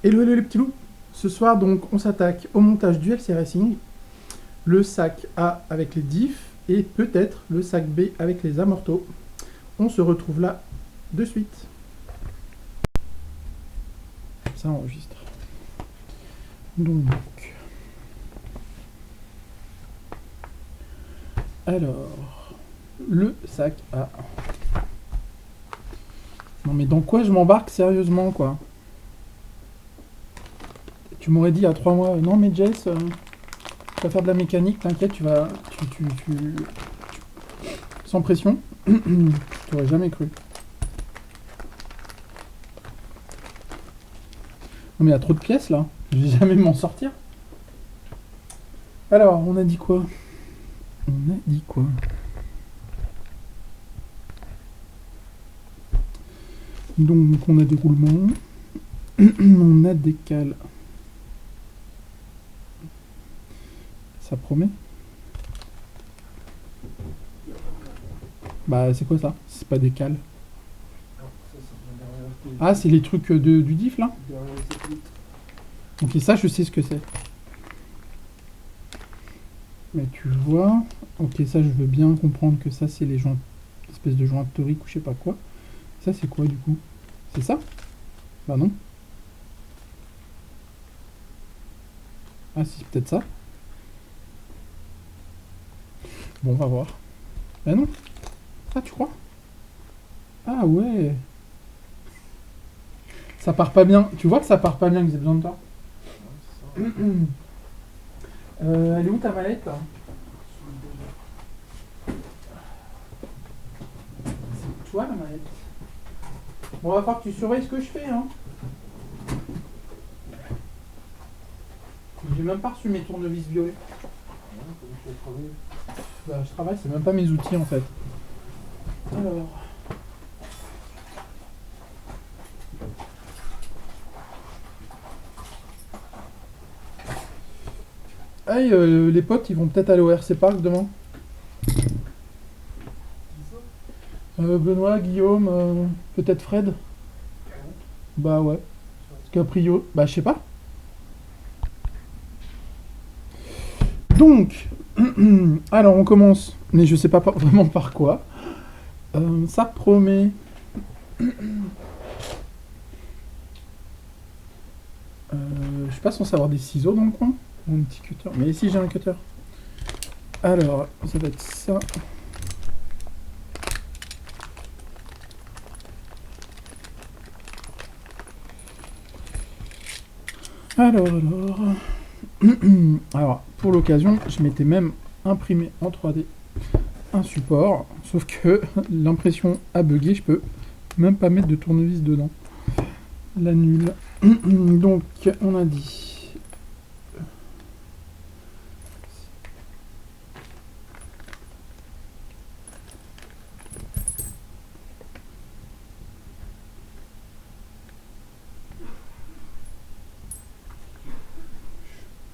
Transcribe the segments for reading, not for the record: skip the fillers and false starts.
Hello, hello les petits loups. Ce soir, donc, on s'attaque au montage du LC Racing, le sac A avec les diffs et peut-être le sac B avec les amortos. On se retrouve là de suite. Ça enregistre. Donc, alors, le sac A. Non mais dans quoi je m'embarque sérieusement quoi? Tu m'aurais dit il y a 3 mois, non mais Jess, tu vas faire de la mécanique, t'inquiète, tu vas... Sans pression, t'aurais jamais cru. Non mais il y a trop de pièces là, je vais jamais m'en sortir. Alors, on a dit quoi? Donc on a des roulements, on a des cales. Ça promet? Bah c'est quoi ça? C'est pas des cales. Ah c'est les trucs du diff là? Ok, ça je sais ce que c'est. Mais tu vois, ok ça je veux bien comprendre que ça c'est les joints, espèce de joint torique ou je sais pas quoi. Ça c'est quoi du coup? C'est ça? Bah non. Ah si, peut-être ça. Bon, on va voir. Bah non. Ah, tu crois? Ah ouais. Ça part pas bien. Tu vois que ça part pas bien, que j'ai besoin de toi. Elle est où ta mallette là? C'est toi la mallette. Bon, on va falloir que tu surveilles ce que je fais, hein. J'ai même pas reçu mes tournevis violets. Bah, je travaille, c'est même pas mes outils en fait. Alors. Hey, les potes, ils vont peut-être aller au RC Park demain. Benoît, Guillaume, peut-être Fred. Bah ouais. Caprio, bah je sais pas. Donc, alors on commence, mais je sais pas vraiment par quoi. Ça promet. Je suis pas censé avoir des ciseaux dans le coin. Un petit cutter. Mais ici j'ai un cutter. Alors, ça va être ça. Alors, pour l'occasion, je m'étais même imprimé en 3D un support, sauf que l'impression a bugué, je peux même pas mettre de tournevis dedans. La nulle. Donc, on a dit.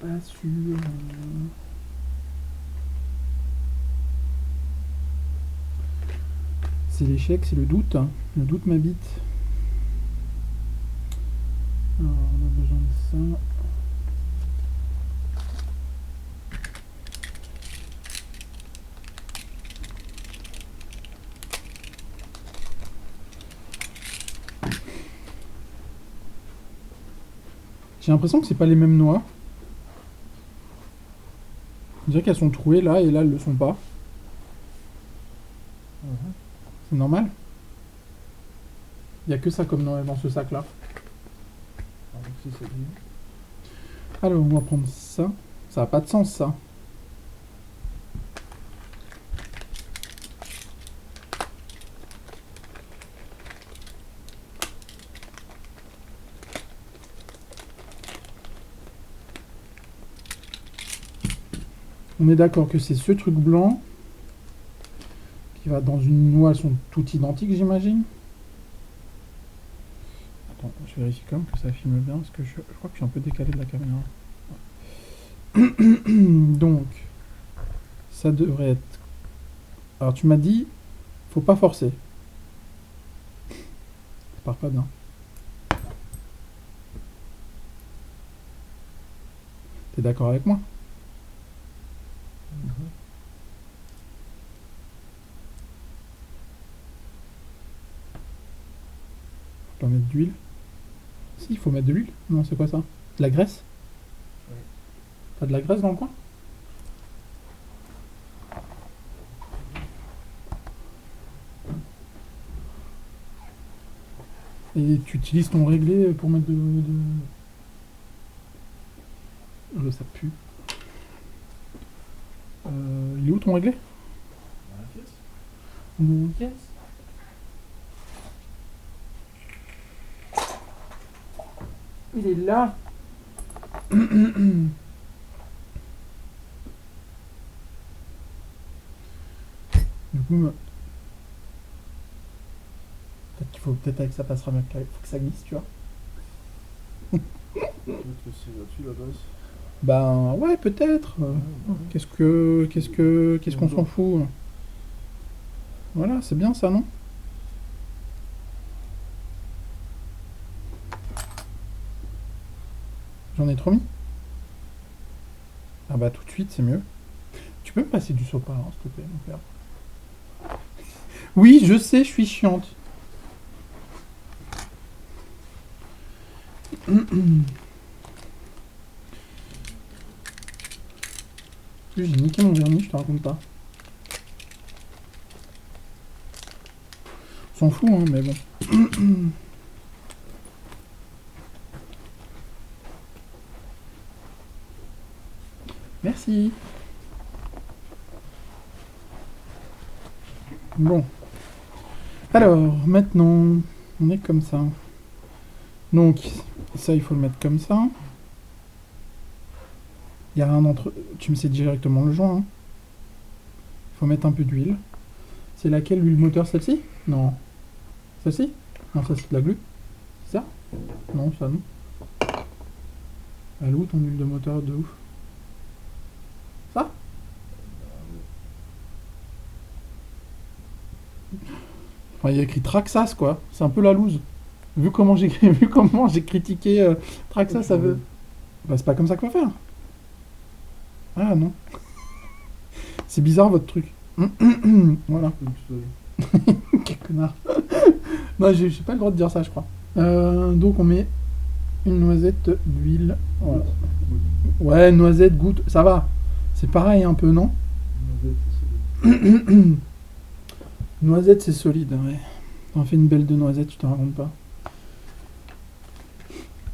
Pas sûr. C'est l'échec, c'est le doute. Hein. Le doute m'habite. Alors, on a besoin de ça. J'ai l'impression que c'est pas les mêmes noix. On dirait qu'elles sont trouées là et là elles le sont pas. C'est normal. Il n'y a que ça comme noix dans ce sac là. Alors on va prendre ça. Ça n'a pas de sens ça. On est d'accord que c'est ce truc blanc qui va dans une noix, elles sont toutes identiques j'imagine. Attends, je vérifie quand même que ça filme bien parce que je crois que je suis un peu décalé de la caméra. Donc, ça devrait être... Alors tu m'as dit, faut pas forcer. Ça part pas bien. T'es d'accord avec moi? Faut pas mettre d'huile. Si, il faut mettre de l'huile. Non, c'est quoi ça? De la graisse? Oui. T'as de la graisse dans le coin? Et tu utilises ton réglé pour mettre ça pue. Il est où ton réglé? Dans la pièce. Mon yes. Il est là. Du coup, peut-être qu'il faut, peut-être avec ça passera mieux. Il faut que ça glisse, tu vois. Peut-être que c'est gratuit la base. Ben ouais, peut-être. Qu'est-ce qu'on s'en fout? Voilà, c'est bien ça, non? J'en ai trop mis. Ah bah tout de suite, c'est mieux. Tu peux me passer du sopalin, s'il te plaît, mon père? Oui, je sais, je suis chiante. J'ai niqué mon vernis, je te raconte pas. On s'en fout, hein, mais bon. Merci. Bon. Alors, maintenant, on est comme ça. Donc, ça, il faut le mettre comme ça. Il y a un entre... Tu me sais directement le joint. Hein. Il faut mettre un peu d'huile. C'est laquelle l'huile moteur, celle-ci? Non. Celle-ci? Non, ça c'est de la glu. C'est ça? Non, ça non. Elle est où ton huile de moteur de ouf? Ça? Enfin, il y a écrit Traxas, quoi. C'est un peu la loose. Vu comment j'ai critiqué Traxas, ça veut... Bah, c'est pas comme ça qu'il faut faire. Ah non. C'est bizarre votre truc. Voilà. Quel connard. Non, j'ai pas le droit de dire ça, je crois. Donc on met une noisette d'huile. Voilà. Ouais, noisette, goutte, ça va. C'est pareil un peu, non? Noisette, c'est solide, ouais. T'en fais une belle de noisette, tu te racontes pas.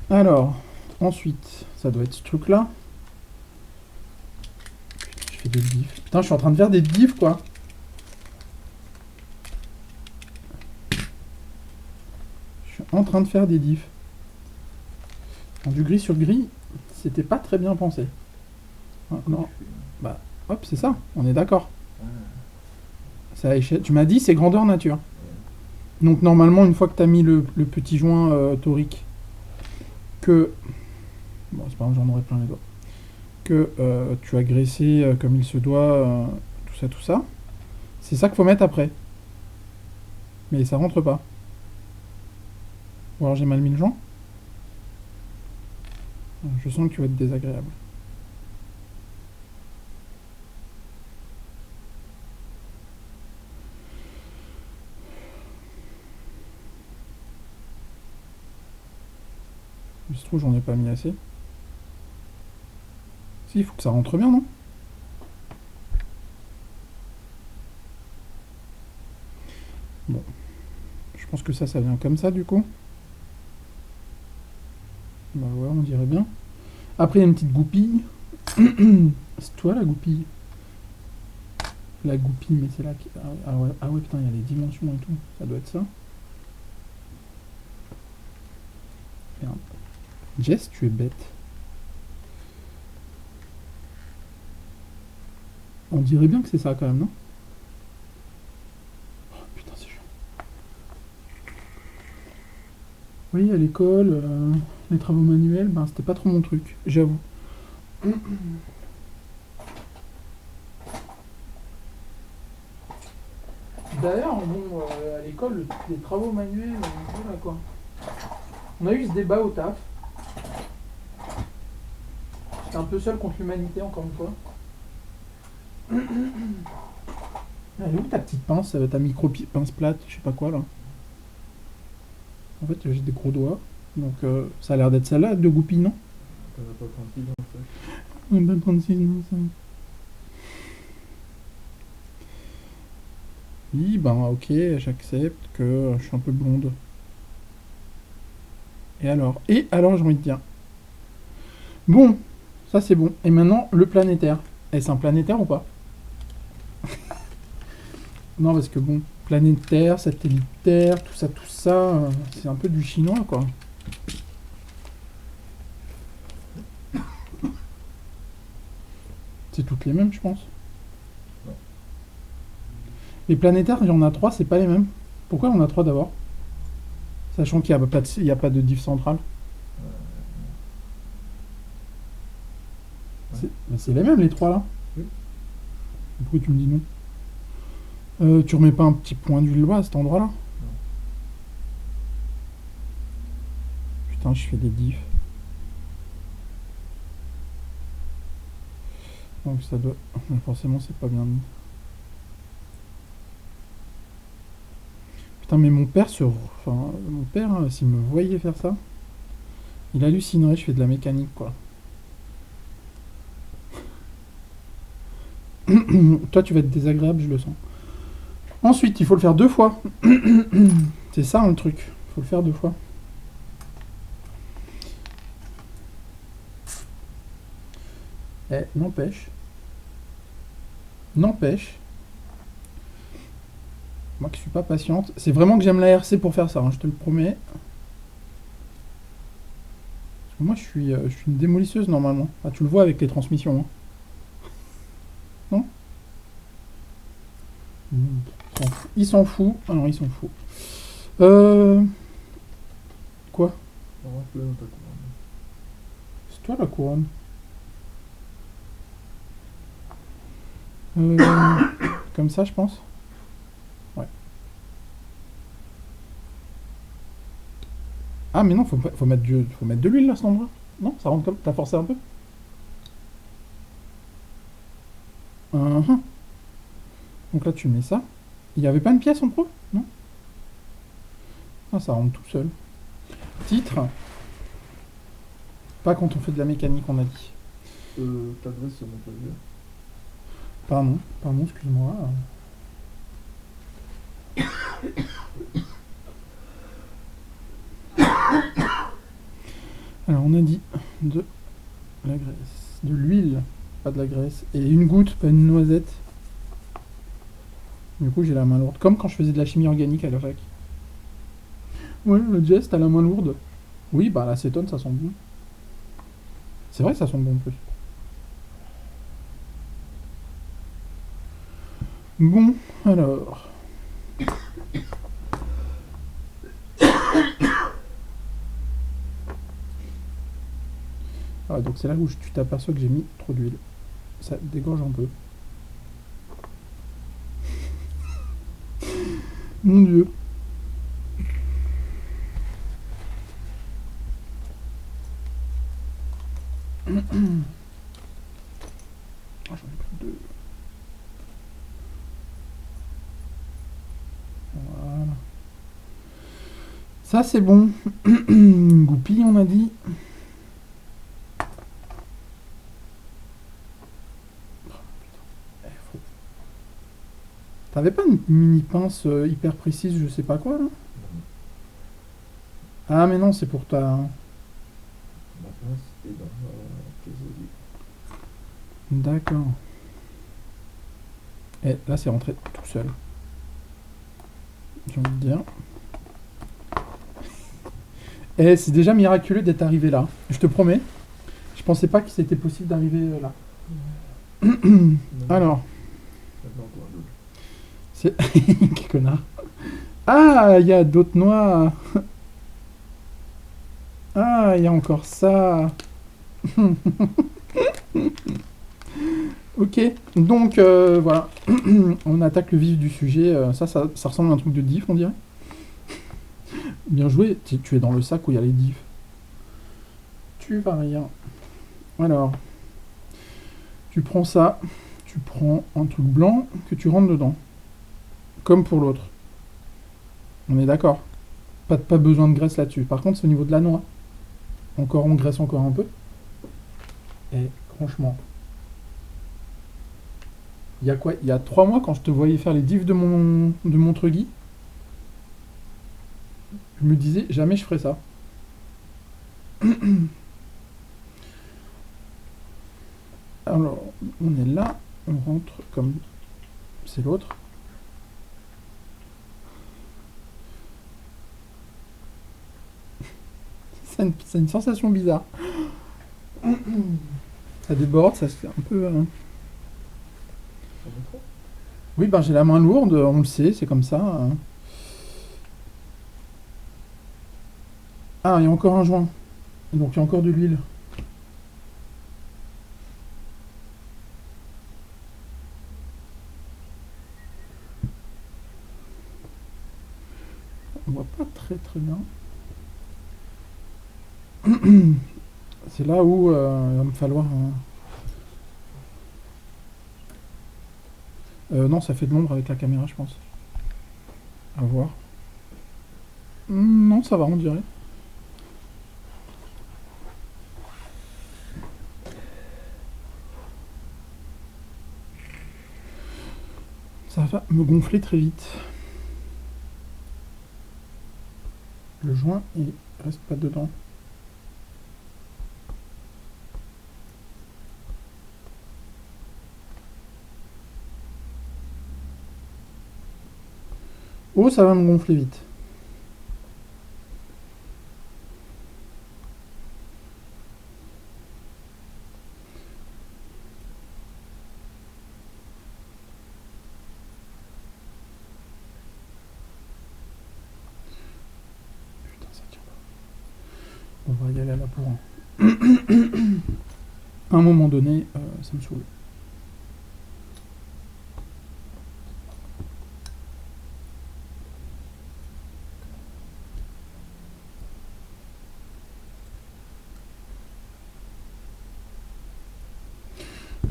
Alors, ensuite, ça doit être ce truc-là. Je fais des diffs. Putain, je suis en train de faire des diffs, quoi. Je suis en train de faire des diffs. Du gris sur gris, c'était pas très bien pensé. Ah, non. Bah, hop, c'est ça, on est d'accord. Ça tu m'as dit c'est grandeur nature. Donc normalement, une fois que tu as mis le petit joint torique, que... Bon, c'est pas grave, j'en aurais plein les doigts. Que tu as graissé comme il se doit, tout ça, c'est ça qu'il faut mettre après. Mais ça rentre pas. Ou alors j'ai mal mis le joint. Je sens que tu vas être désagréable. Il se trouve, j'en ai pas mis assez. Si, il faut que ça rentre bien, non? Bon. Je pense que ça vient comme ça, du coup. Bah ouais, on dirait bien. Après, il y a une petite goupille. C'est toi, la goupille? La goupille, mais c'est là qui... Ah ouais, putain, il y a les dimensions et tout. Ça doit être ça. Merde. Jess, tu es bête. On dirait bien que c'est ça, quand même, non? Oh, putain, c'est chiant. Oui, à l'école, les travaux manuels, ben, c'était pas trop mon truc, j'avoue. D'ailleurs, bon, à l'école, les travaux manuels, voilà quoi. On a eu ce débat au taf. J'étais un peu seul contre l'humanité, encore une fois. Elle est où ta petite pince, ta micro-pince plate, je sais pas quoi, là? En fait, j'ai des gros doigts, donc ça a l'air d'être celle-là, de goupille, non? T'en as pas 36 dans le sac. On a 36, non, ça. Oui, ben ok, j'accepte que je suis un peu blonde. Et alors, j'ai envie de dire. Bon, ça c'est bon. Et maintenant, le planétaire. Est-ce un planétaire ou pas? Non, parce que bon, planétaire, satellitaire, tout ça, c'est un peu du chinois, quoi. C'est toutes les mêmes, je pense. Non. Les planétaires, il y en a 3, c'est pas les mêmes. Pourquoi il y en a 3 d'abord? Sachant qu'il n'y a pas de diff centrale. C'est les mêmes, les 3 là. Oui. Pourquoi tu me dis non? Tu remets pas un petit point d'huile là à cet endroit-là? Non. Putain, je fais des diffs. Donc ça doit... Mais forcément, c'est pas bien mis. Putain, mais mon père, s'il me voyait faire ça, il hallucinerait, je fais de la mécanique, quoi. Toi, tu vas être désagréable, je le sens. Ensuite, il faut le faire 2 fois. C'est ça, le truc. Il faut le faire 2 fois. Eh, n'empêche. Moi qui suis pas patiente. C'est vraiment que j'aime la RC pour faire ça, hein, je te le promets. Parce que moi, je suis une démolisseuse, normalement. Ah, tu le vois avec les transmissions, hein. Non? Il s'en fout. Ah non, il s'en fout. Quoi? On rentre là dans ta couronne. C'est toi la couronne. Comme ça, je pense. Ouais. Ah, mais non, faut mettre de l'huile là, cet endroit. Non, ça rentre comme. T'as forcé un peu? Uh-huh. Donc là, tu mets ça. Il n'y avait pas une pièce en pro? Non? Ah, ça rentre tout seul. Titre. Pas quand on fait de la mécanique, on a dit. T'adresses sur mon clavier. Pardon, excuse-moi. Alors, on a dit de la graisse, de l'huile, pas de la graisse, et une goutte, pas une noisette. Du coup, j'ai la main lourde, comme quand je faisais de la chimie organique à la fac. Ouais, Jess, t'as la main lourde. Oui, bah l'acétone, ça sent bon. C'est vrai que ça sent bon en plus. Bon, alors. Ah, donc c'est là où tu t'aperçois que j'ai mis trop d'huile. Ça dégorge un peu. Mon Dieu. Ah, j'en ai pris 2. Voilà. Ça c'est bon. Goupille, on a dit. T'avais pas une mini pince hyper précise, je sais pas quoi là? Ah mais non, c'est pour ta... Ma pince est dans la pièce d'olive. D'accord. Et là c'est rentré tout seul. J'ai envie de dire. Et c'est déjà miraculeux d'être arrivé là. Je te promets. Je pensais pas que c'était possible d'arriver là. Alors. Maintenant, encore un double. C'est... Quel connard. Ah, il y a d'autres noix. Ah, il y a encore ça. Ok, donc voilà. On attaque le vif du sujet. Ça ressemble à un truc de diff, on dirait. Bien joué. Tu es dans le sac où il y a les diffs. Tu vas rien. Alors. Tu prends ça, tu prends un truc blanc que tu rentres dedans. Comme pour l'autre. On est d'accord. Pas besoin de graisse là-dessus. Par contre, c'est au niveau de la noix. Encore, on graisse encore un peu. Et franchement, il y a quoi? Il y a 3 mois, quand je te voyais faire les diffs de Montreuil, je me disais, jamais je ferais ça. Alors, on est là, on rentre comme c'est l'autre. C'est une sensation bizarre. Ça déborde, ça se fait un peu... Oui, ben j'ai la main lourde, on le sait, c'est comme ça. Ah, il y a encore un joint. Donc il y a encore de l'huile. On voit pas très bien. C'est là où il va me falloir... non, ça fait de l'ombre avec la caméra, je pense. À voir. Non, ça va, on dirait. Ça va me gonfler très vite. Le joint, il reste pas dedans. Oh, ça va me gonfler vite. Putain, ça tient pas. On va y aller à la bourre. À un moment donné, ça me saoule.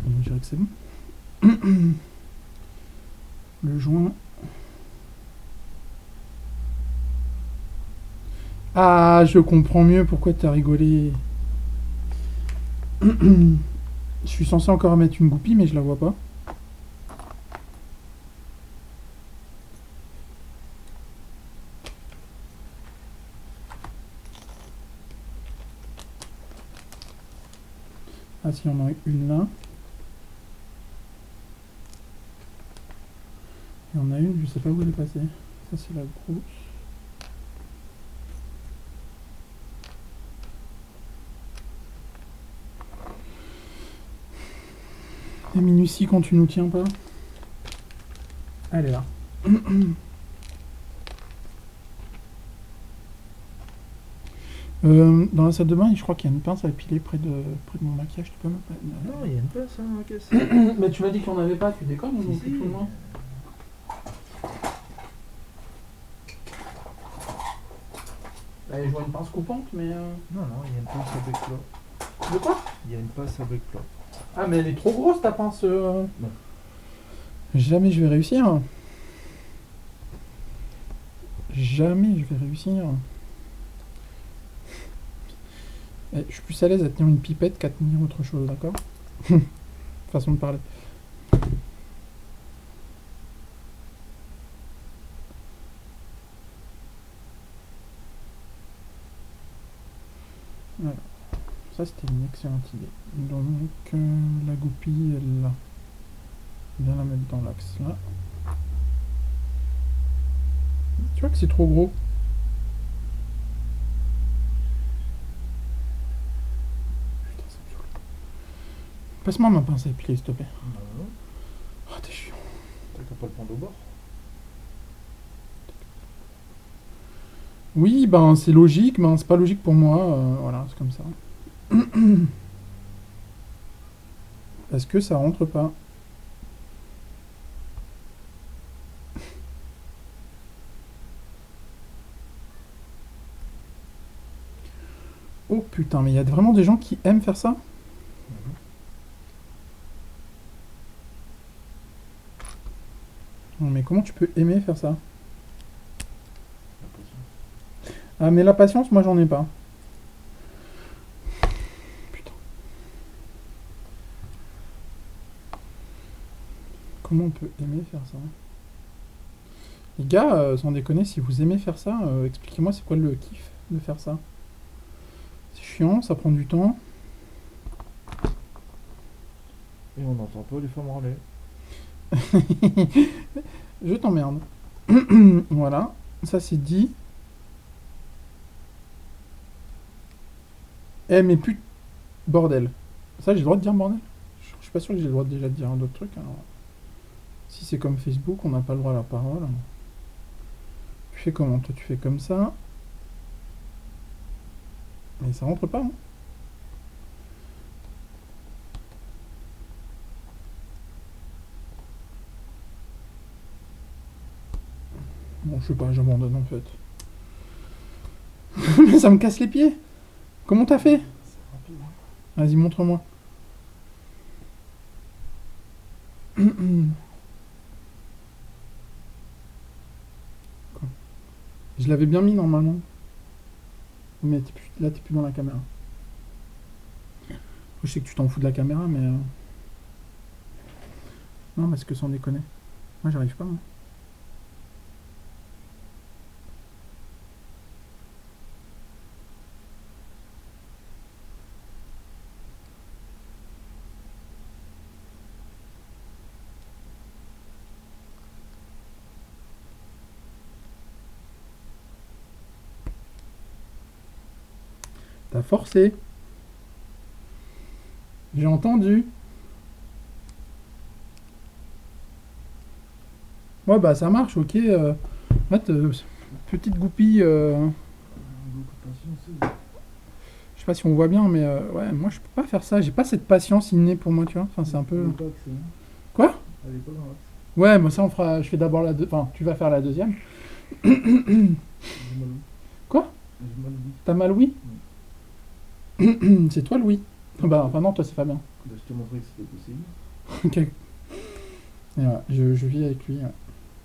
Je dirais que c'est bon. Le joint. Ah, je comprends mieux pourquoi tu as rigolé. Je suis censé encore mettre une goupille, mais je la vois pas. Ah si, on en a une là. Il y en a une, je sais pas où elle est passée. Ça c'est la grosse. La minutie quand tu nous tiens pas. Elle est là. Dans la salle de bain, je crois qu'il y a une pince à épiler près de mon maquillage. Tu peux me... Non, il y a une place, hein, caisse. Mais tu m'as dit qu'il n'y en avait pas, tu déconnes ou Si, si. tout le monde. Bah, je vois une pince coupante, mais... Non, non, il y a une pince avec plat. De quoi? Il y a une pince avec plat. Ah, mais elle est trop grosse ta pince. Non. Jamais je vais réussir. Jamais je vais réussir. Eh, je suis plus à l'aise à tenir une pipette qu'à tenir autre chose, d'accord? Façon de parler. Voilà. Ça, c'était une excellente idée. Donc, la goupille, elle là. Bien la mettre dans l'axe là. Tu vois que c'est trop gros. Putain, ça me saoule. Passe-moi ma pince à épiler, s'il te plaît. Non. Oh, t'es chiant. T'as pas le prendre au bord. Oui, ben c'est logique, mais c'est pas logique pour moi. Voilà, c'est comme ça. Est-ce que ça rentre pas? Oh putain, mais il y a vraiment des gens qui aiment faire ça? Non, mais comment tu peux aimer faire ça? La patience. Ah, mais la patience, moi, j'en ai pas. Putain. Comment on peut aimer faire ça? Les gars, sans déconner, si vous aimez faire ça, expliquez-moi c'est quoi le kiff de faire ça. C'est chiant, ça prend du temps. Et on n'entend pas les femmes râler. Je t'emmerde. Voilà, ça c'est dit. Eh mais pute, bordel. Ça j'ai le droit de dire bordel? Je suis pas sûr que j'ai le droit de déjà dire d'autres trucs. Alors. Si c'est comme Facebook, on n'a pas le droit à la parole. Tu fais comment? Toi tu fais comme ça. Mais ça rentre pas, hein? Bon, je sais pas, j'abandonne en fait. Mais ça me casse les pieds. Comment t'as fait? C'est rapide, hein. Vas-y, montre-moi. Quoi? Je l'avais bien mis normalement. Mais là, t'es plus dans la caméra. Je sais que tu t'en fous de la caméra, mais... Non, parce que sans déconner. Moi, j'arrive pas, hein. T'as forcé. J'ai entendu. Ouais, bah ça marche, ok. En fait, petite goupille. Beaucoup de patience. Je sais pas si on voit bien, mais ouais, moi je peux pas faire ça. J'ai pas cette patience innée pour moi, tu vois. Enfin, c'est un peu. Quoi? Elle est pas dans l'axe. Ouais, moi ça on fera. Je fais d'abord la deuxième. Enfin, tu vas faire la deuxième. J'ai mal oui. Quoi? J'ai mal oui. T'as mal Louis? C'est toi Louis? Bah, enfin non, toi c'est Fabien. Bah, je te montrais que c'était possible. Ok. Et voilà, je vis avec lui. Ouais.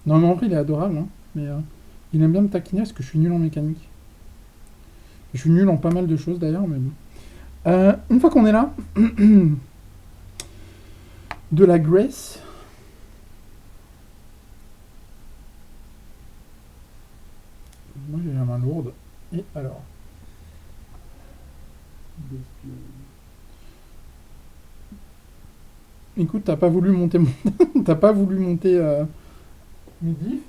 Non, mais en vrai, il est adorable, hein, mais il aime bien me taquiner parce que je suis nul en mécanique. Je suis nul en pas mal de choses d'ailleurs, mais bon. Une fois qu'on est là, de la graisse. Moi j'ai la main lourde. Et alors? Écoute, t'as pas voulu monter mon... t'as pas voulu monter mes diffs.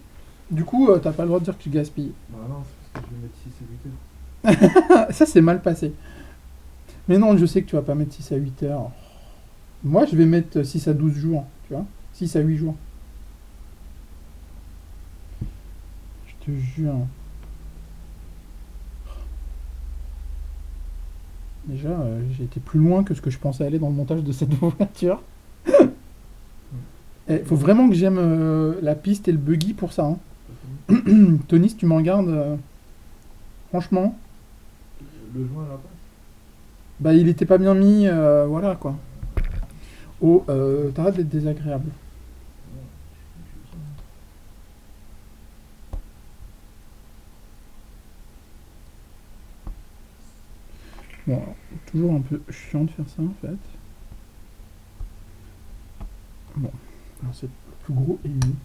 Du coup, t'as pas le droit de dire que tu gaspilles. Bah non, c'est parce que je vais mettre 6 et 8 heures. Ça c'est mal passé. Mais non, je sais que tu vas pas mettre 6 à 8 heures. Moi, je vais mettre 6 à 12 jours, tu vois. 6 à 8 jours. Je te jure. Déjà, j'ai été plus loin que ce que je pensais aller dans le montage de cette voiture. Faut vraiment que j'aime la piste et le buggy pour ça, hein. Tony, si tu m'en regardes, franchement, Le joint à la passe. bah il était pas bien mis, voilà quoi. Oh, t'arrêtes d'être désagréable. Bon, alors, toujours un peu chiant de faire ça en fait. Bon, alors c'est le plus gros et mis.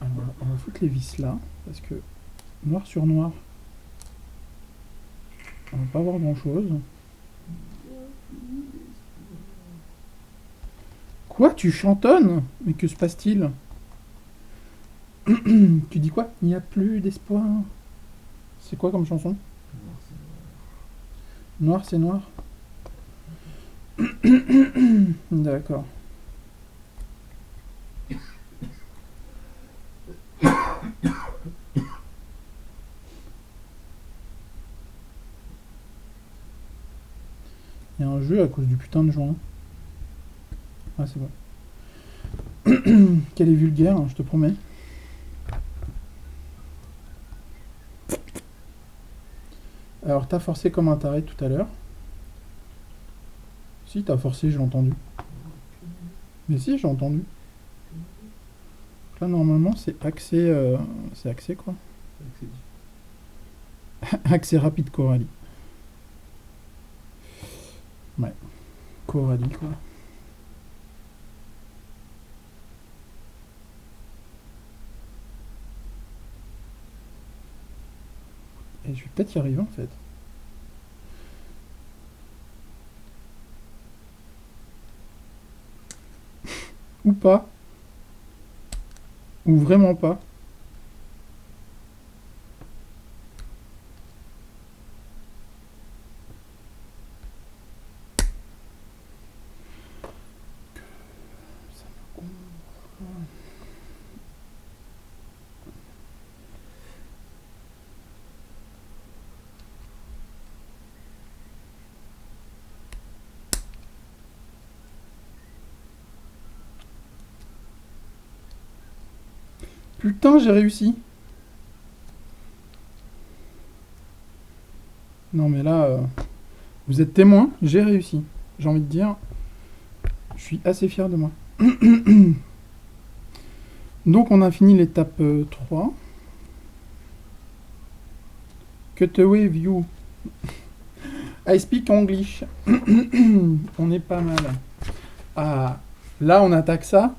Alors, on va foutre les vis là, parce que noir sur noir, on va pas voir grand chose. Quoi? Tu chantonnes? Mais que se passe-t-il? Tu dis quoi? Il n'y a plus d'espoir. C'est quoi comme chanson? Noir, c'est noir. D'accord. Il y a un jeu à cause du putain de joint. Ah, c'est bon. Qu'elle est vulgaire, hein, je te promets. Alors, t'as forcé comme un taré tout à l'heure. Si, t'as forcé, j'ai entendu. Mais si, j'ai entendu. Là, normalement, c'est accès quoi. Accès rapide Coralie. Ouais. Coralie, quoi. Et je vais peut-être y arriver, en fait. Ou pas. Ou vraiment pas. Putain, j'ai réussi. Non, mais là, vous êtes témoin, j'ai réussi. J'ai envie de dire, je suis assez fier de moi. Donc, on a fini l'étape 3. Cutaway view. I speak English. On est pas mal. Ah, là, on attaque ça.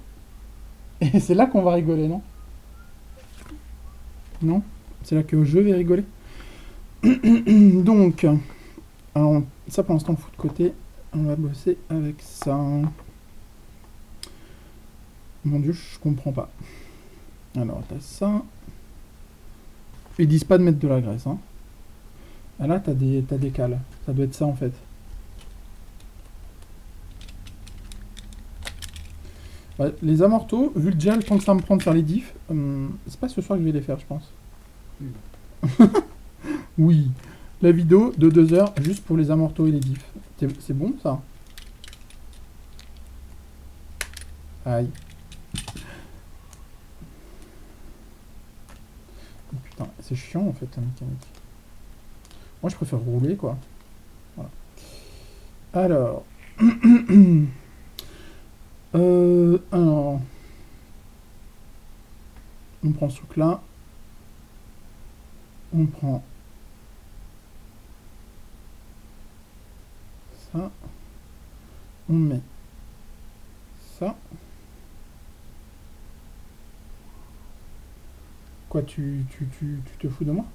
Et c'est là qu'on va rigoler, non? Non? C'est là que je vais rigoler. Donc, alors, ça pour l'instant, on fout de côté. On va bosser avec ça. Mon Dieu, je comprends pas. Alors, t'as ça. Ils disent pas de mettre de la graisse, hein. Ah là, t'as des cales. Ça doit être ça, en fait. Ouais, les amortos, vu déjà le temps que ça va me prend de faire les diffs, c'est pas ce soir que je vais les faire, je pense. Oui. La vidéo de 2 heures, juste pour les amortos et les diffs. C'est bon, ça? Aïe. Oh, putain, c'est chiant, en fait, la mécanique. Moi, je préfère rouler, quoi. Voilà. Alors... alors... On prend ce truc-là. On prend... ça. On met... ça. Quoi, tu te fous de moi?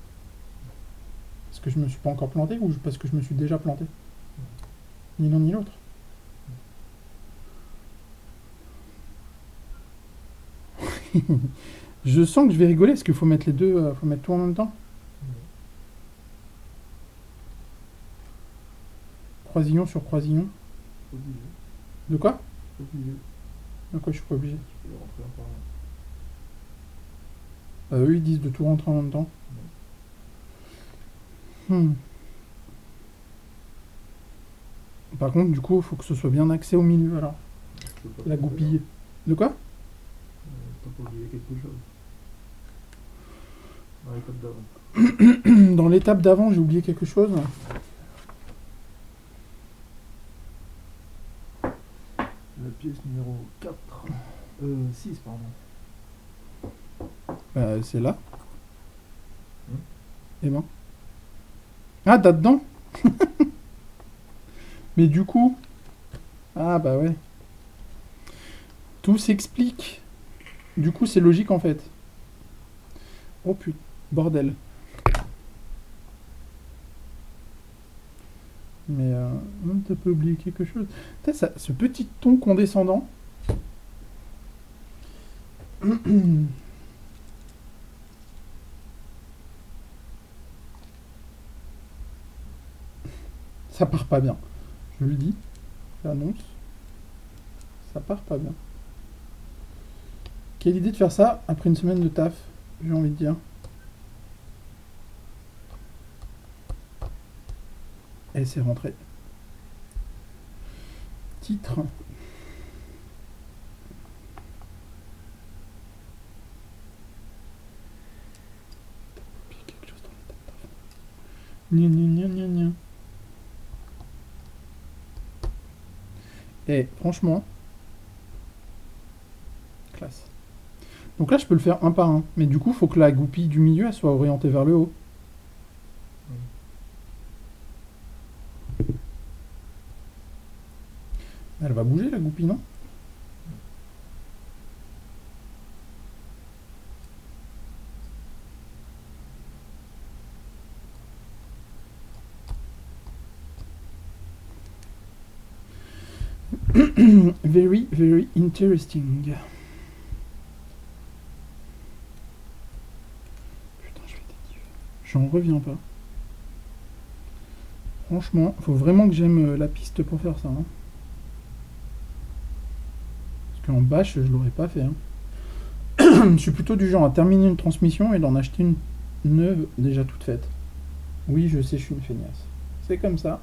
Parce que je me suis pas encore planté ou parce que je me suis déjà planté? Ni l'un ni l'autre. Je sens que je vais rigoler, parce qu'il faut mettre les deux, faut mettre tout en même temps. Croisillon sur croisillon. De quoi? De quoi je suis pas obligé? Eux ils disent de tout rentrer en même temps. Par contre, du coup, il faut que ce soit bien axé au milieu alors. La goupille. De quoi? T'as pas oublié quelque chose. Dans l'étape d'avant. Dans l'étape d'avant, j'ai oublié quelque chose. La pièce numéro 4. 6, pardon. C'est là. Et ben. Ah, t'as dedans. Mais du coup... Ah bah ouais. Tout s'explique. Du coup, c'est logique en fait. Oh putain, bordel. Mais t'as pas oublié quelque chose. Putain, ça, ce petit ton condescendant. Ça part pas bien. Je le dis. J'annonce. Ça part pas bien. Quelle idée de faire ça après une semaine de taf, j'ai envie de dire. Et c'est rentré. Titre. Quelque chose dans la tête. Gna gna gna gna gna. Et franchement, classe. Donc là, je peux le faire un par un. Mais du coup, il faut que la goupille du milieu, elle soit orientée vers le haut. Elle va bouger, la goupille, non? Very, very interesting. Putain, je fais des kiffs. J'en reviens pas. Franchement, faut vraiment que j'aime la piste pour faire ça. Hein. Parce qu'en bâche, je l'aurais pas fait. Hein. Je suis plutôt du genre à terminer une transmission et d'en acheter une neuve déjà toute faite. Oui, je sais, je suis une feignasse. C'est comme ça.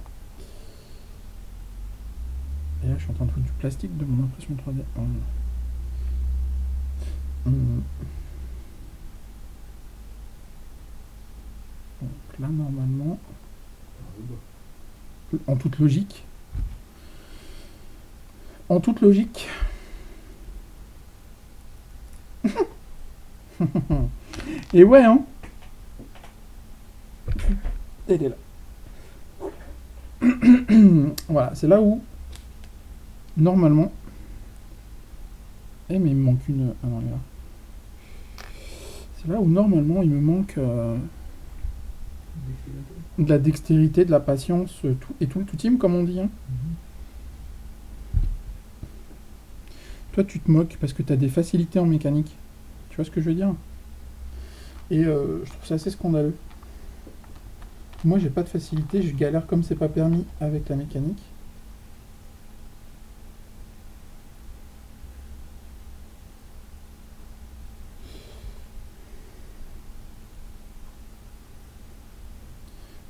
Et là, je suis en train de foutre du plastique de mon impression 3D. Oh. Donc là, normalement, en toute logique, et ouais, hein. Elle est là. Voilà, c'est là où normalement. Eh mais il me manque une. Ah non, elle est là. C'est là où normalement il me manque de la dextérité, de la patience, tout le team comme on dit. Hein. Toi tu te moques parce que tu as des facilités en mécanique. Tu vois ce que je veux dire? Et je trouve ça assez scandaleux. Moi j'ai pas de facilité, je galère comme c'est pas permis avec la mécanique.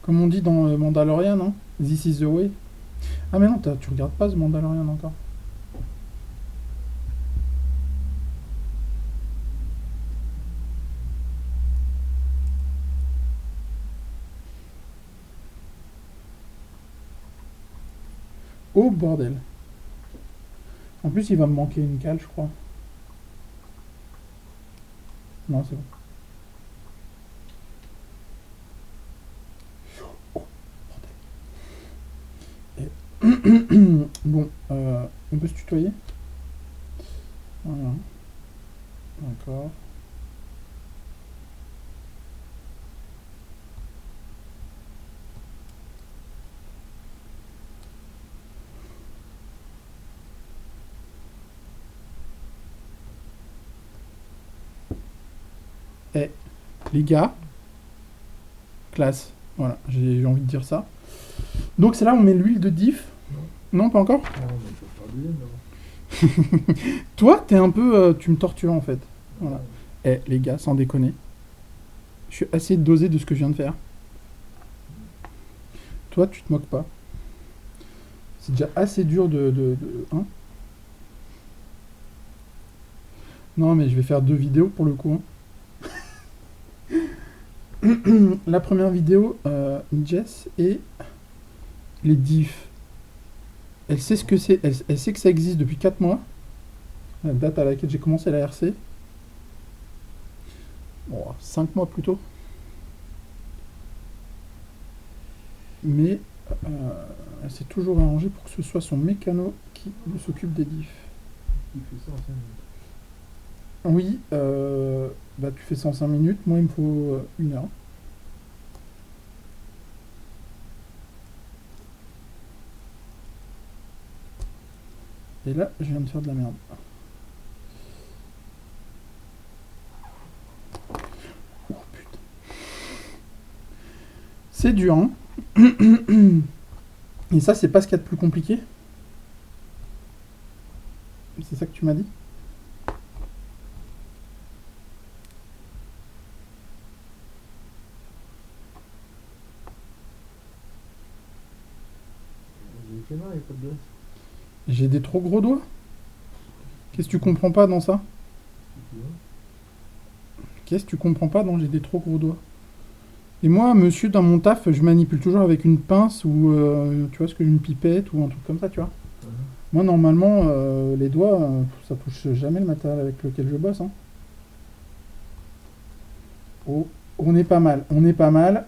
Comme on dit dans Mandalorian, hein? This is the way. Ah mais non, tu regardes pas ce Mandalorian encore. Oh bordel. En plus il va me manquer une cale je crois. Non c'est bon. Oh bordel. Et bon, on peut se tutoyer? Voilà. D'accord. Eh, les gars, classe. Voilà, j'ai envie de dire ça. Donc c'est là où on met l'huile de diff. Non, pas encore. Toi, t'es un peu... tu me tortures en fait. Voilà. Eh, les gars, sans déconner. Je suis assez dosé de ce que je viens de faire. Toi, tu te moques pas. C'est déjà assez dur hein. Non, mais je vais faire 2 vidéos pour le coup. Hein. La première vidéo, Jess et les diffs. Elle sait ce que c'est. Elle sait que ça existe depuis 4 mois. La date à laquelle j'ai commencé la RC. Bon, 5 mois plus tôt. Mais elle s'est toujours arrangée pour que ce soit son mécano qui s'occupe des diffs. Il fait ça en 5 minutes. Oui, bah tu fais ça en 5 minutes, moi il me faut 1 heure. Et là, je viens de faire de la merde. Oh putain. C'est dur, hein. Et ça, c'est pas ce qu'il y a de plus compliqué. C'est ça que tu m'as dit? J'ai fait mal, il n'y a pas de glace. J'ai des trop gros doigts? Qu'est-ce que tu comprends pas dans ça? Qu'est-ce que tu comprends pas dans j'ai des trop gros doigts? Et moi, monsieur, dans mon taf, je manipule toujours avec une pince ou, tu vois, ce que une pipette ou un truc comme ça, tu vois. Moi, normalement, les doigts, ça touche jamais le matériel avec lequel je bosse. Hein. Oh, on est pas mal, on est pas mal.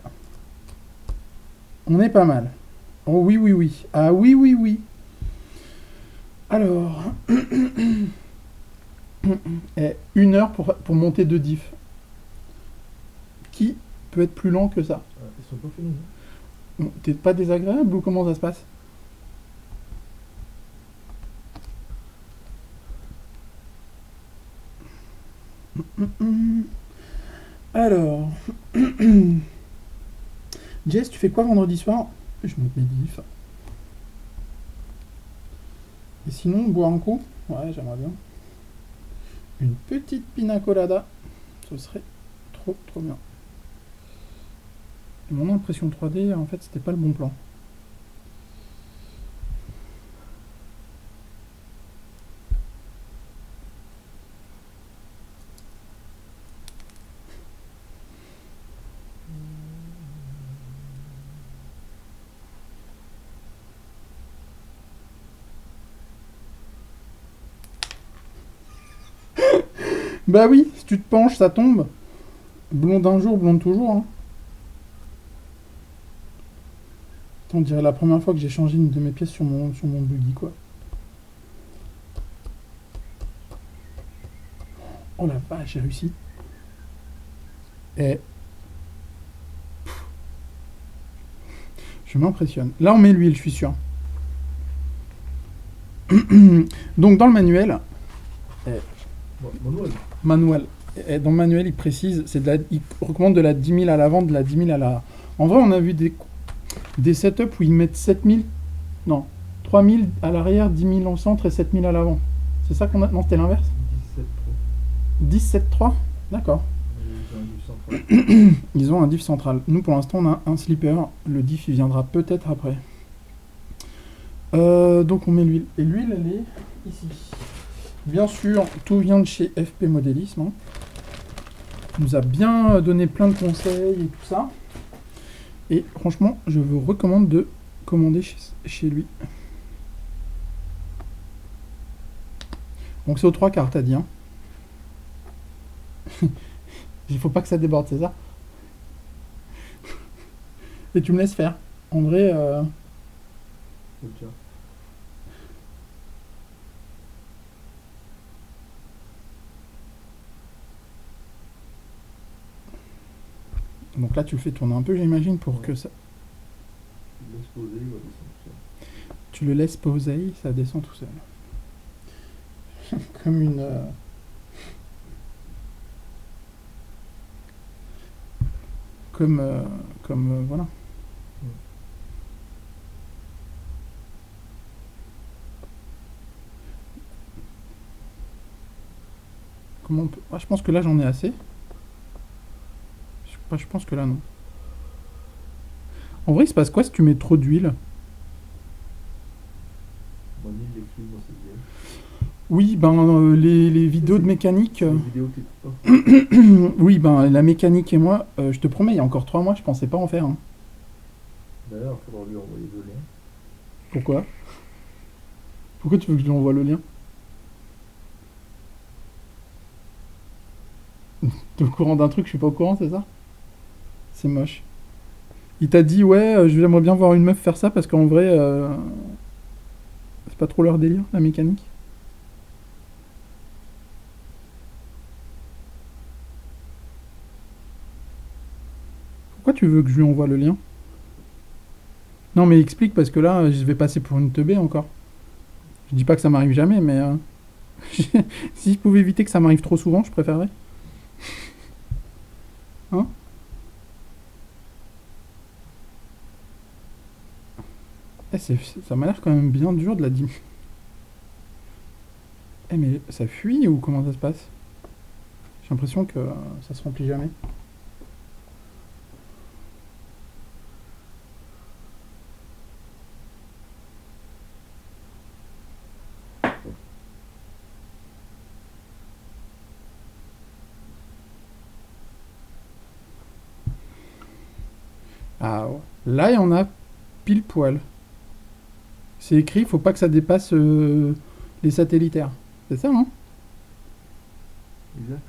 On est pas mal. Oh oui, oui, oui. Ah oui, oui, oui. Alors, 1 heure pour monter 2 diffs. Qui peut être plus lent que ça? Ils sont pas finis. Bon, t'es pas désagréable ou comment ça se passe? Alors, Jess, tu fais quoi vendredi soir? Je monte mes diffs. Et sinon, boire un coup? Ouais, j'aimerais bien. Une petite pina colada, ce serait trop trop bien. Et mon impression 3D, en fait, c'était pas le bon plan. Bah oui, si tu te penches, ça tombe. Blonde un jour, blonde toujours. Hein. On dirait la première fois que j'ai changé une de mes pièces sur mon buggy, quoi. Oh la vache, j'ai réussi. Et... je m'impressionne. Là, on met l'huile, je suis sûr. Donc, dans le manuel... Manuel. Et dans le manuel, il précise, il recommande de la 10 000 à l'avant, de la 10 000 à la... En vrai, on a vu des setups où ils mettent 7 000... Non, 3 000 à l'arrière, 10 000 au centre et 7 000 à l'avant. C'est ça qu'on a... Non, c'était l'inverse. 17.3. D'accord. Ils ont un diff central. Nous, pour l'instant, on a un slipper. Le diff, il viendra peut-être après. Donc, on met l'huile. Et l'huile, elle est ici. Bien sûr, tout vient de chez FP Modélisme. Hein. Il nous a bien donné plein de conseils et tout ça. Et franchement, je vous recommande de commander chez lui. Donc, c'est aux 3 quarts, t'as dit. Hein. Il faut pas que ça déborde, c'est ça? Et tu me laisses faire. En vrai... Donc là, tu le fais tourner un peu, j'imagine, pour que ça... Tu le laisses poser, ça descend tout seul. Comme une... Comme voilà. Comment on peut... Ah, je pense que là, j'en ai assez. Je pense que là, non. En vrai, il se passe quoi si tu mets trop d'huile? Oui, ben les vidéos de mécanique... oui, ben la mécanique et moi, je te promets, il y a encore 3 mois, je pensais pas en faire. Hein. D'ailleurs, il faudra lui envoyer le lien. Pourquoi? Pourquoi tu veux que je lui envoie le lien? T'es au courant d'un truc, je suis pas au courant, c'est ça? C'est moche. Il t'a dit, ouais, j'aimerais bien voir une meuf faire ça parce qu'en vrai, c'est pas trop leur délire, la mécanique. Pourquoi tu veux que je lui envoie le lien? Non, mais explique parce que là, je vais passer pour une teubée encore. Je dis pas que ça m'arrive jamais, mais si je pouvais éviter que ça m'arrive trop souvent, je préférerais. Hein? Ça m'a l'air quand même bien dur de la dire. Eh mais ça fuit ou comment ça se passe? J'ai l'impression que ça se remplit jamais. Ah ouais. Là, il y en a pile poil. C'est écrit, faut pas que ça dépasse les satellitaires. C'est ça, hein? Exact.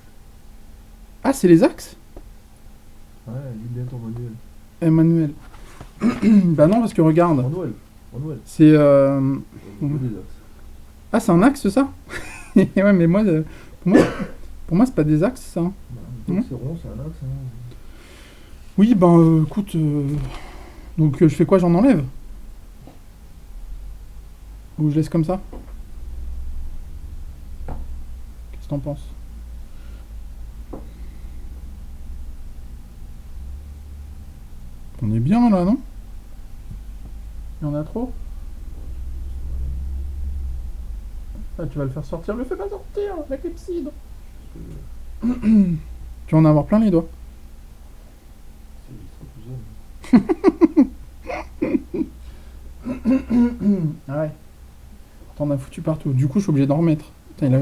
Ah, c'est les axes? Ouais, lis bien ton manuel. Emmanuel. Bah non, parce que regarde. Manuel. Manuel. C'est. Des axes. Ah, c'est un axe, ça? Ouais, mais moi, pour moi, c'est pas des axes, ça. Bah, donc c'est rond, c'est un axe. Hein. Oui, ben, écoute. Donc, je fais quoi? J'en enlève? Ou je laisse comme ça? Qu'est-ce que t'en penses? On est bien là, non? Il y en a trop? Ah, tu vas le faire sortir. Le fais pas sortir, la clepsydre. Tu vas en avoir plein les doigts. C'est tout jeune. Ah ouais. T'en as foutu partout. Du coup, je suis obligé d'en remettre. Putain, il a...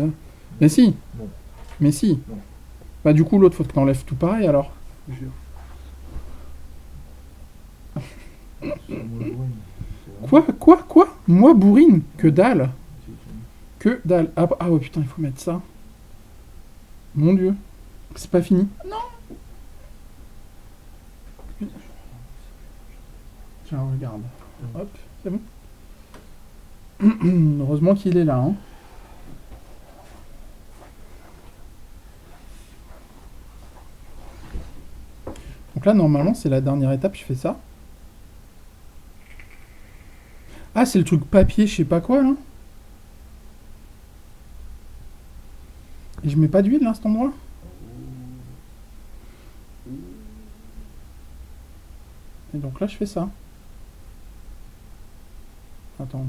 Mais si. Non. Mais si. Non. Bah du coup, l'autre, faut que t'enlèves tout pareil alors. Je jure. C'est un mot bourrine. Quoi? Moi, bourrine? Que dalle. C'est- Que dalle. Ah ouais, putain, il faut mettre ça. Mon dieu. C'est pas fini. Non. Tiens, regarde. Hop, c'est bon. Heureusement qu'il est là, hein. Donc là, normalement, c'est la dernière étape, je fais ça. Ah, c'est le truc papier, je sais pas quoi, là. Et je mets pas d'huile, là, à cet endroit. Et donc là, je fais ça. Attends.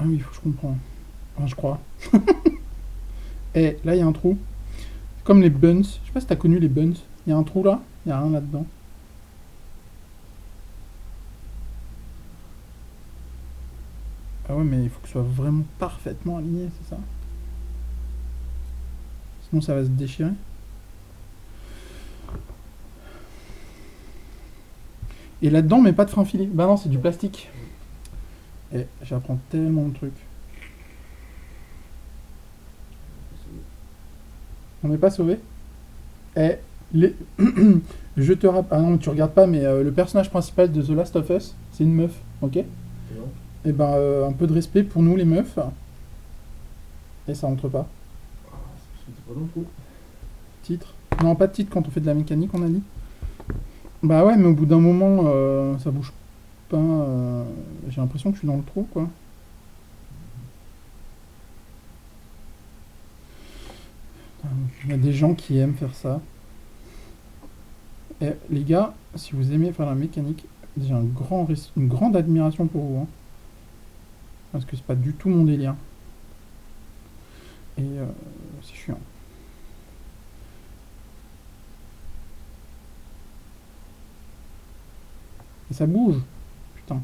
Ah oui, il faut que je comprends. Enfin, je crois. Et là, il y a un trou. C'est comme les buns. Je sais pas si t'as connu les buns. Il y a un trou là. Il y a rien là-dedans. Ah ouais, mais il faut que ce soit vraiment parfaitement aligné, c'est ça? Sinon, ça va se déchirer. Et là-dedans, mais pas de frein filé. Bah non, c'est du plastique. Et j'apprends tellement de trucs. On n'est pas sauvé. Et les... je te rappelle... Ah non, mais tu regardes pas, mais le personnage principal de The Last of Us, c'est une meuf, ok? Et ben, un peu de respect pour nous, les meufs. Et ça rentre pas. Ah, c'est parce que t'es pas dans le trou. Titre. Non, pas de titre quand on fait de la mécanique, on a dit. Bah ouais, mais au bout d'un moment, ça bouge pas. J'ai l'impression que je suis dans le trou, quoi. Il y a des gens qui aiment faire ça. Et les gars, si vous aimez faire la mécanique, j'ai une grande admiration pour vous. Hein. Parce que c'est pas du tout mon délire. Et c'est chiant. Et ça bouge. Putain.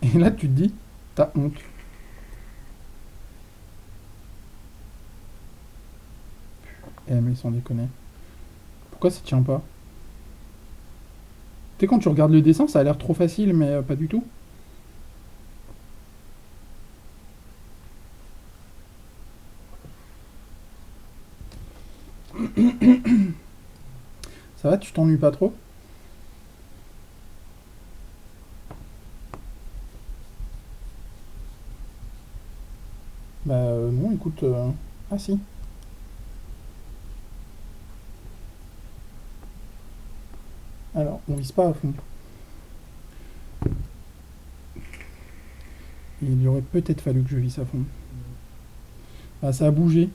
Et là, tu te dis, t'as honte. Eh, mais sans déconner. Pourquoi ça tient pas? Tu sais, quand tu regardes le dessin, ça a l'air trop facile, mais pas du tout. Ça va, tu t'ennuies pas trop? Bah non, écoute... Ah si. Alors, on vise pas à fond. Il y aurait peut-être fallu que je vise à fond. Ah, ça a bougé.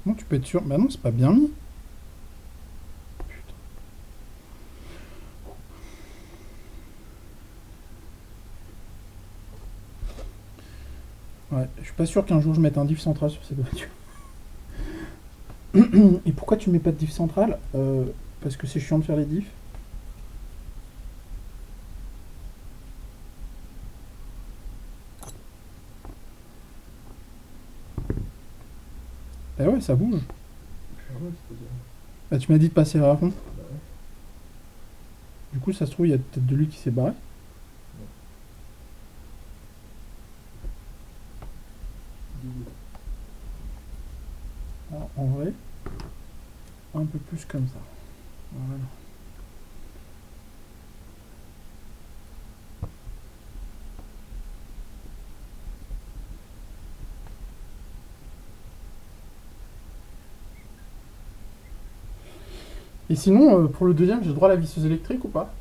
Non, tu peux être sûr. Bah non, c'est pas bien mis. Putain. Ouais, je suis pas sûr qu'un jour je mette un diff central sur cette voiture. Et pourquoi tu mets pas de diff central? Parce que c'est chiant de faire les diffs. ouais, ça bouge. Ah ouais, c'est-à-dire. Bah, tu m'as dit de passer à fond. Bah ouais. Du coup, ça se trouve, il y a peut-être de lui qui s'est barré. Double. Alors, en vrai, un peu plus comme ça. Voilà. Et sinon, pour le deuxième, j'ai le droit à la visseuse électrique ou pas?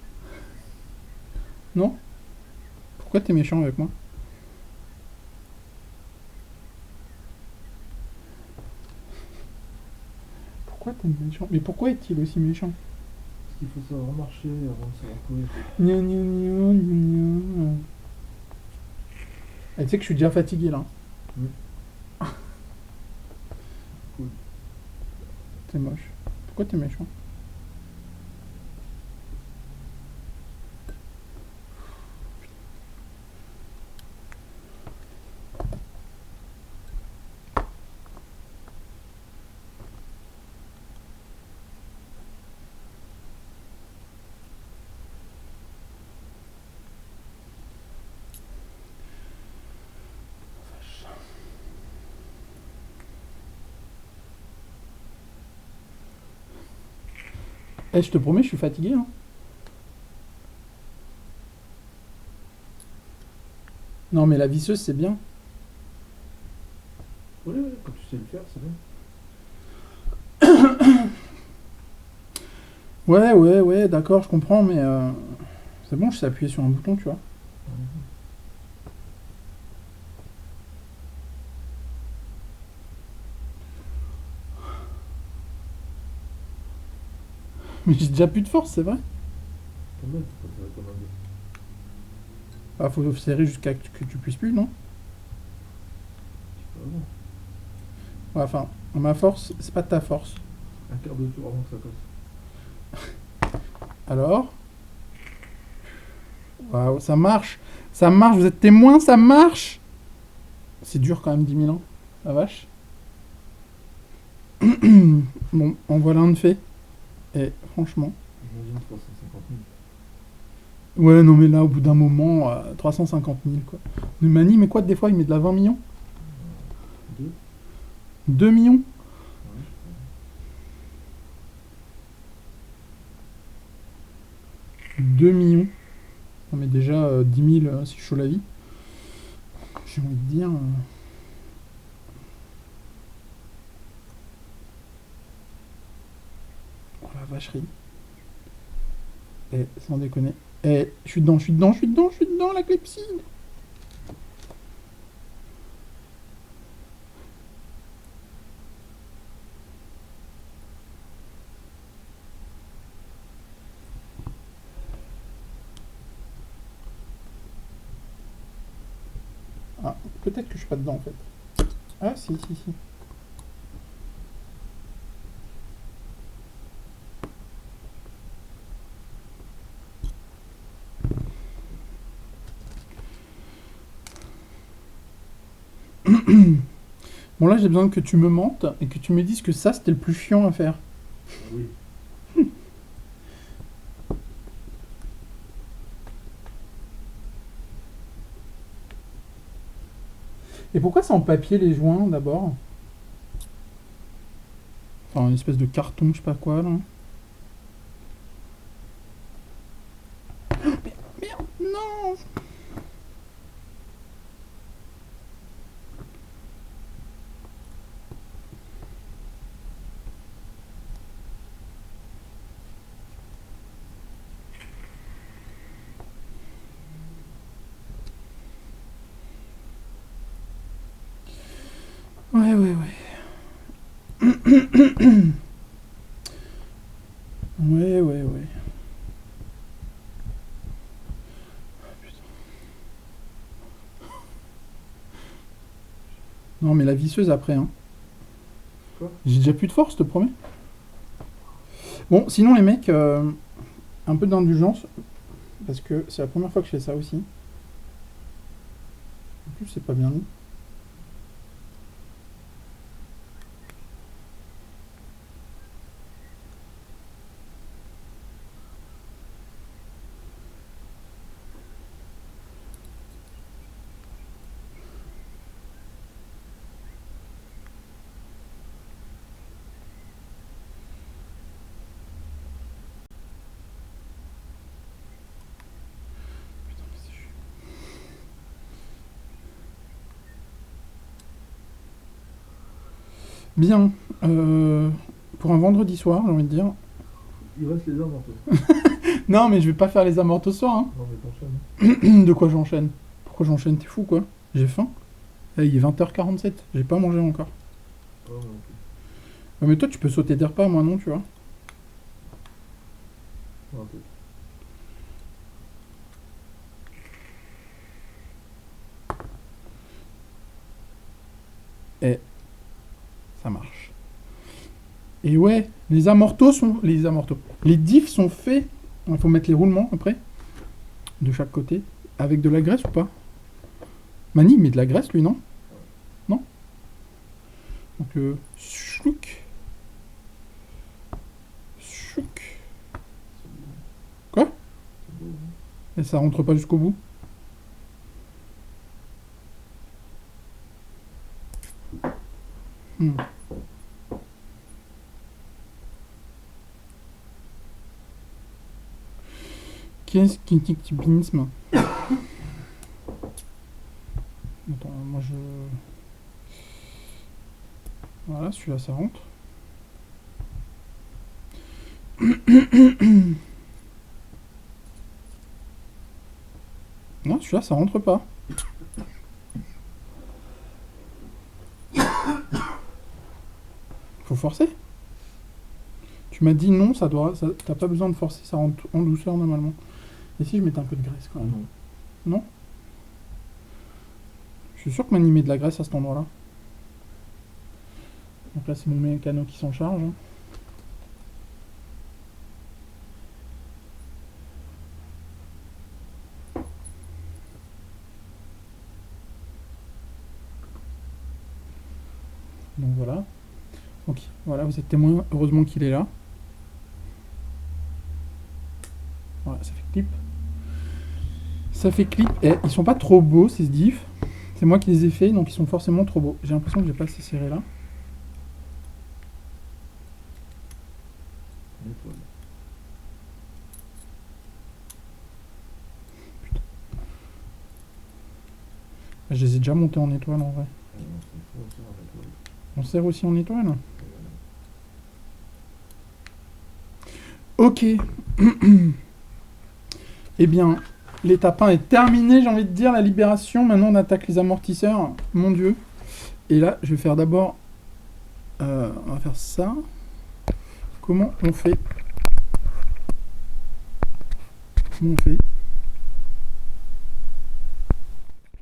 Non? Pourquoi t'es méchant avec moi? Pourquoi t'es méchant? Mais pourquoi est-il aussi méchant? Parce qu'il faut savoir marcher avant de savoir courir. Gna gna gna gna gna. Et tu sais que je suis déjà fatigué là. Cool. C'est moche. Pourquoi t'es méchant? Eh, je te promets, je suis fatigué, hein. Non, mais la visseuse, c'est bien. Ouais, ouais, quand tu sais le faire, c'est bien. Ouais, ouais, ouais, d'accord, je comprends, mais c'est bon, je sais appuyer sur un bouton, tu vois. Mais j'ai déjà plus de force, c'est vrai. Quand même, faut pas faire comme un gars. Ah, faut serrer jusqu'à que tu puisses plus, non? C'est pas avant. Ouais, enfin, ma force, c'est pas ta force. Un quart de tour avant que ça casse. Alors? Waouh, ça marche! Ça marche, vous êtes témoins, ça marche! C'est dur quand même, 10 000 ans. La vache. Bon, en voilà un de fait. Et franchement. Imagine 350 000. Ouais, non, mais là, au bout d'un moment, 350 000, quoi. De Mani, mais quoi, des fois, il met de la 20 millions? 2. 2 millions? Ouais, je 2 millions. Non, mais déjà, 10 000, c'est chaud la vie. J'ai envie de dire. Oh la vacherie. Eh, sans déconner. Eh, je suis dedans, je suis dedans, je suis dedans, je suis dedans, la clepsydre. Ah, peut-être que je suis pas dedans en fait. Ah, si, si, si. Bon, là, j'ai besoin que tu me mentes et que tu me dises que ça, c'était le plus chiant à faire. Ah oui. Et pourquoi c'est en papier les joints d'abord? Enfin, une espèce de carton, je sais pas quoi là. Merde, non! Ouais, ouais, ouais. Ouais, ouais, ouais. Non, mais la visseuse après, hein. Quoi? J'ai déjà plus de force, je te promets. Bon, sinon, les mecs, un peu d'indulgence, parce que c'est la première fois que je fais ça aussi. En plus, c'est pas bien mis. Bien. Pour un vendredi soir, j'ai envie de dire. Il reste les amortos. Non, mais je vais pas faire les amortes ce soir. Hein. Non, mais t'enchaînes. De quoi j'enchaîne? Pourquoi j'enchaîne? T'es fou, quoi? J'ai faim. Eh, il est 20h47. J'ai pas mangé encore. Oh, non, ok. Ouais, mais toi, tu peux sauter des repas, moi non, tu vois. Ouais, un peu. Et ça marche. Et ouais, les amortos sont... Les amortos. Les diffs sont faits. Il faut mettre les roulements, après. De chaque côté. Avec de la graisse ou pas? Mani, il met de la graisse, lui, non? Non? Donc, chlouk. Chlouk. Quoi? C'est beau, hein. Et ça rentre pas jusqu'au bout? Hmm. Qu'est-ce qui tic-tipinisme? Attends, moi je... Voilà, celui-là ça rentre. Non, celui-là ça rentre pas. Faut forcer. Tu m'as dit non, ça doit... T'as pas besoin de forcer, ça rentre en douceur normalement. Et si je mettais un peu de graisse quand même? Non. Non? Je suis sûr que Mani met de la graisse à cet endroit-là. Donc là, c'est mon mécano qui s'en charge. Hein. Donc voilà. Donc voilà, vous êtes témoin. Heureusement qu'il est là. Voilà, ça fait clip. Ça fait clip. Et ils sont pas trop beaux ces diffs. C'est moi qui les ai faits, donc ils sont forcément trop beaux. J'ai l'impression que j'ai pas assez serré là. En étoile. Je les ai déjà montés en étoile en vrai. Ah non, c'est faux, ça, en étoile. On serre aussi en étoile? Et voilà. Ok. Eh bien, l'étape 1 est terminée, j'ai envie de dire, la libération. Maintenant, on attaque les amortisseurs. Mon Dieu. Et là, je vais faire d'abord... on va faire ça. Comment on fait? Comment on fait?